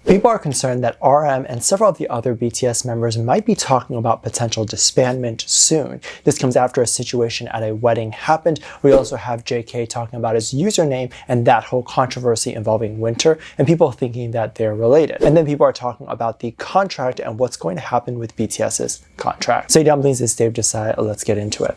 People are concerned that RM and several of the other BTS members might be talking about potential disbandment soon. This comes after a situation at a wedding happened. We also have JK talking about his username and that whole controversy involving Winter, and people thinking that they're related. And then people are talking about the contract and what's going to happen with BTS's contract. So Dumplings, is Dave Desai. Let's get into it.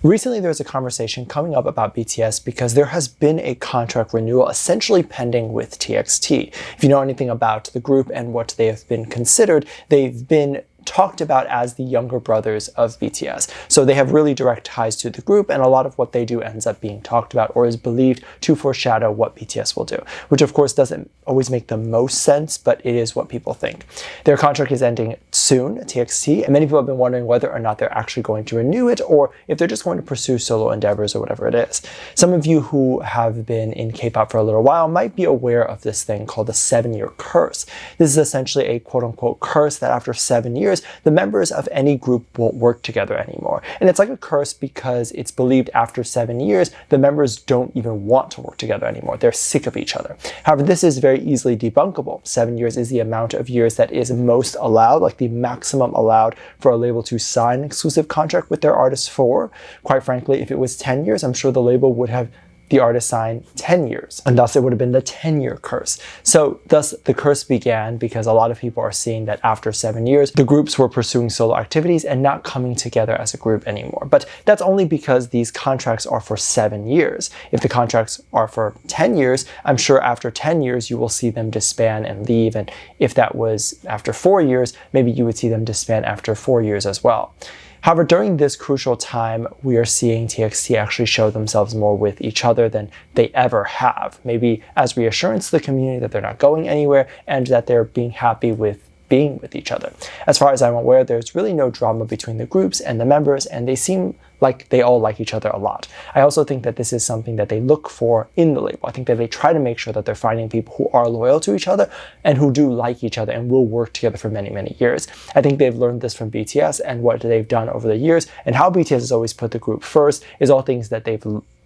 Recently, there's a conversation coming up about BTS because there has been a contract renewal essentially pending with TXT. If you know anything about the group and what they have been considered, they've been talked about as the younger brothers of BTS. So they have really direct ties to the group, and a lot of what they do ends up being talked about or is believed to foreshadow what BTS will do, which of course doesn't always make the most sense, but it is what people think. Their contract is ending soon at TXT, and many people have been wondering whether or not they're actually going to renew it or if they're just going to pursue solo endeavors or whatever it is. Some of you who have been in K-pop for a little while might be aware of this thing called the 7-year curse. This is essentially a quote-unquote curse that after 7 years, the members of any group won't work together anymore. And it's like a curse because it's believed after 7 years, the members don't even want to work together anymore. They're sick of each other. However, this is very easily debunkable. 7 years is the amount of years that is most allowed, like the maximum allowed for a label to sign an exclusive contract with their artists for. Quite frankly, if it was 10 years, I'm sure the label would have the artist signed 10 years, and thus it would have been the 10-year curse. So thus the curse began because a lot of people are seeing that after 7 years, the groups were pursuing solo activities and not coming together as a group anymore. But that's only because these contracts are for 7 years. If the contracts are for 10 years, I'm sure after 10 years, you will see them disband and leave. And if that was after 4 years, maybe you would see them disband after 4 years as well. However, during this crucial time, we are seeing TXT actually show themselves more with each other than they ever have. Maybe as reassurance to the community that they're not going anywhere and that they're being happy with being with each other. As far as I'm aware, there's really no drama between the groups and the members, and they seem like they all like each other a lot. I also think that this is something that they look for in the label. I think that they try to make sure that they're finding people who are loyal to each other and who do like each other and will work together for many, many years. I think they've learned this from BTS and what they've done over the years, and how BTS has always put the group first is all things that they've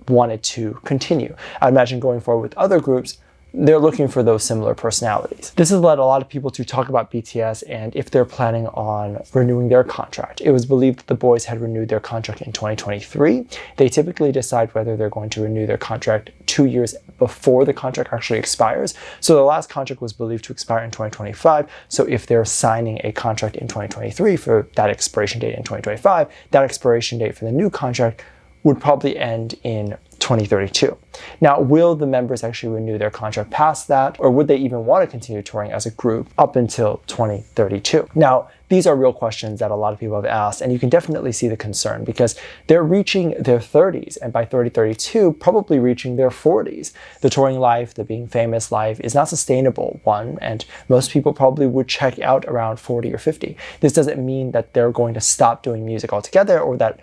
wanted to continue. I imagine going forward with other groups, they're looking for those similar personalities. This has led a lot of people to talk about BTS and if they're planning on renewing their contract. It was believed that the boys had renewed their contract in 2023. They typically decide whether they're going to renew their contract 2 years before the contract actually expires. So the last contract was believed to expire in 2025. So if they're signing a contract in 2023 for that expiration date in 2025, that expiration date for the new contract would probably end in 2032. Now, will the members actually renew their contract past that, or would they even want to continue touring as a group up until 2032? Now, these are real questions that a lot of people have asked, and you can definitely see the concern because they're reaching their 30s, and by 2032, probably reaching their 40s. The touring life, the being famous life, is not sustainable, one, and most people probably would check out around 40 or 50. This doesn't mean that they're going to stop doing music altogether or that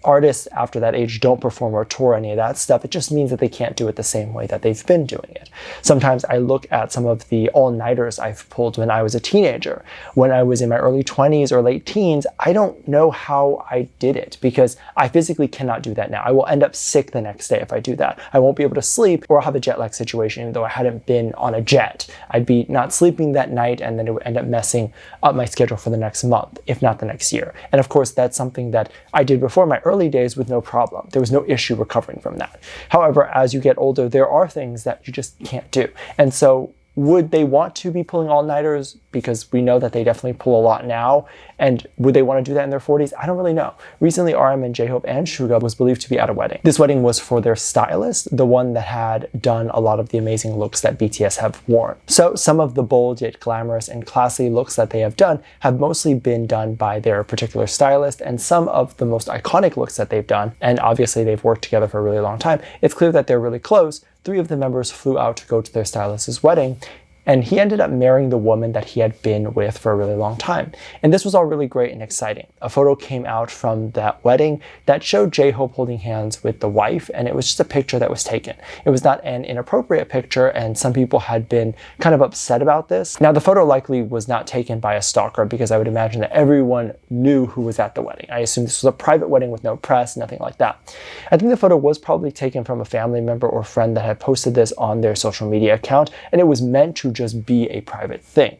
artists after that age don't perform or tour any of that stuff. It just means that they can't do it the same way that they've been doing it. Sometimes I look at some of the all-nighters I've pulled when I was a teenager. When I was in my early 20s or late teens, I don't know how I did it because I physically cannot do that now. I will end up sick the next day if I do that. I won't be able to sleep, or I'll have a jet lag situation even though I hadn't been on a jet. I'd be not sleeping that night, and then it would end up messing up my schedule for the next month, if not the next year. And of course, that's something that I did before my early days with no problem. There was no issue recovering from that. However, as you get older, there are things that you just can't do. And so would they want to be pulling all-nighters? Because we know that they definitely pull a lot now. And would they want to do that in their 40s? I don't really know. Recently, RM and J-Hope and Suga was believed to be at a wedding. This wedding was for their stylist, the one that had done a lot of the amazing looks that BTS have worn. So some of the bold yet glamorous and classy looks that they have done have mostly been done by their particular stylist, and some of the most iconic looks that they've done, and obviously they've worked together for a really long time, it's clear that they're really close. 3 of the members flew out to go to their stylist's wedding. And he ended up marrying the woman that he had been with for a really long time. And this was all really great and exciting. A photo came out from that wedding that showed J-Hope holding hands with the wife, and it was just a picture that was taken. It was not an inappropriate picture, and some people had been kind of upset about this. Now, the photo likely was not taken by a stalker, because I would imagine that everyone knew who was at the wedding. I assume this was a private wedding with no press, nothing like that. I think the photo was probably taken from a family member or friend that had posted this on their social media account, and it was meant to just be a private thing.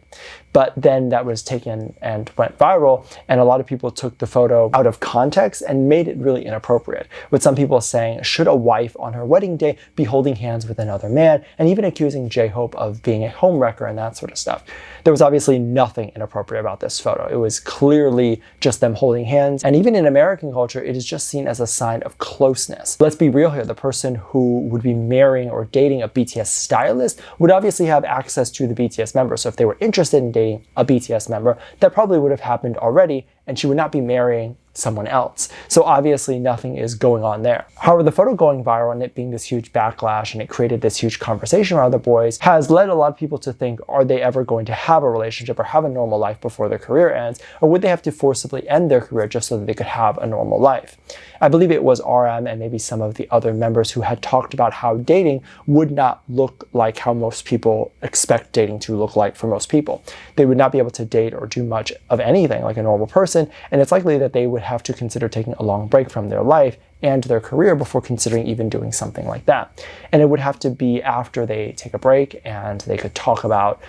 But then that was taken and went viral, and a lot of people took the photo out of context and made it really inappropriate, with some people saying, should a wife on her wedding day be holding hands with another man, and even accusing J-Hope of being a homewrecker and that sort of stuff. There was obviously nothing inappropriate about this photo. It was clearly just them holding hands, and even in American culture, it is just seen as a sign of closeness. Let's be real here. The person who would be marrying or dating a BTS stylist would obviously have access to the BTS member, so if they were interested in dating a BTS member, that probably would have happened already, and she would not be marrying someone else. So obviously nothing is going on there. However, the photo going viral and it being this huge backlash, and it created this huge conversation around the boys, has led a lot of people to think, are they ever going to have a relationship or have a normal life before their career ends? Or would they have to forcibly end their career just so that they could have a normal life? I believe it was RM and maybe some of the other members who had talked about how dating would not look like how most people expect dating to look like for most people. They would not be able to date or do much of anything like a normal person, and it's likely that they would have to consider taking a long break from their life and their career before considering even doing something like that. And it would have to be after they take a break and they could talk about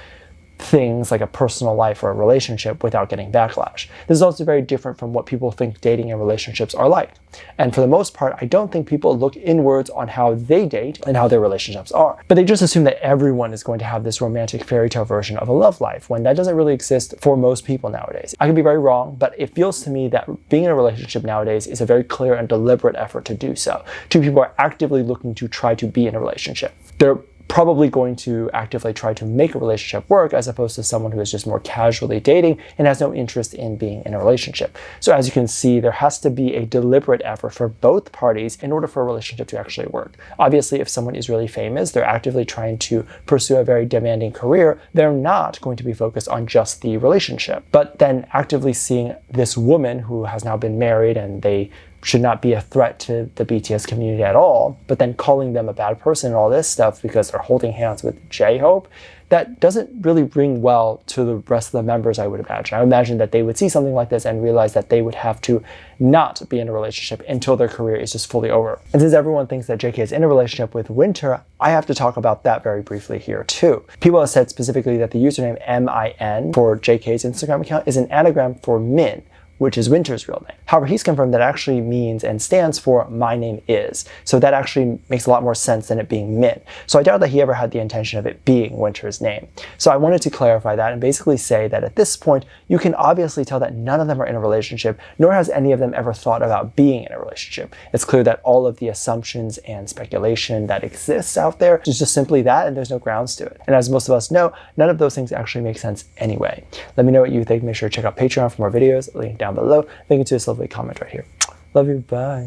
things like a personal life or a relationship without getting backlash. This is also very different from what people think dating and relationships are like. And for the most part, I don't think people look inwards on how they date and how their relationships are. But they just assume that everyone is going to have this romantic fairy tale version of a love life, when that doesn't really exist for most people nowadays. I could be very wrong, but it feels to me that being in a relationship nowadays is a very clear and deliberate effort to do so. Two people are actively looking to try to be in a relationship. They're probably going to actively try to make a relationship work, as opposed to someone who is just more casually dating and has no interest in being in a relationship. So as you can see, there has to be a deliberate effort for both parties in order for a relationship to actually work. Obviously, if someone is really famous, they're actively trying to pursue a very demanding career, they're not going to be focused on just the relationship. But then actively seeing this woman who has now been married and they should not be a threat to the BTS community at all, but then calling them a bad person and all this stuff because they're holding hands with J-Hope, that doesn't really ring well to the rest of the members, I would imagine. I would imagine that they would see something like this and realize that they would have to not be in a relationship until their career is just fully over. And since everyone thinks that JK is in a relationship with Winter, I have to talk about that very briefly here too. People have said specifically that the username MIN for JK's Instagram account is an anagram for Min, which is Winter's real name. However, he's confirmed that actually means and stands for my name is. So that actually makes a lot more sense than it being Min. So I doubt that he ever had the intention of it being Winter's name. So I wanted to clarify that and basically say that at this point, you can obviously tell that none of them are in a relationship, nor has any of them ever thought about being in a relationship. It's clear that all of the assumptions and speculation that exists out there is just simply that, and there's no grounds to it. And as most of us know, none of those things actually make sense anyway. Let me know what you think. Make sure to check out Patreon for more videos, link down below. Thank you to this lovely comment right here. Love you, bye.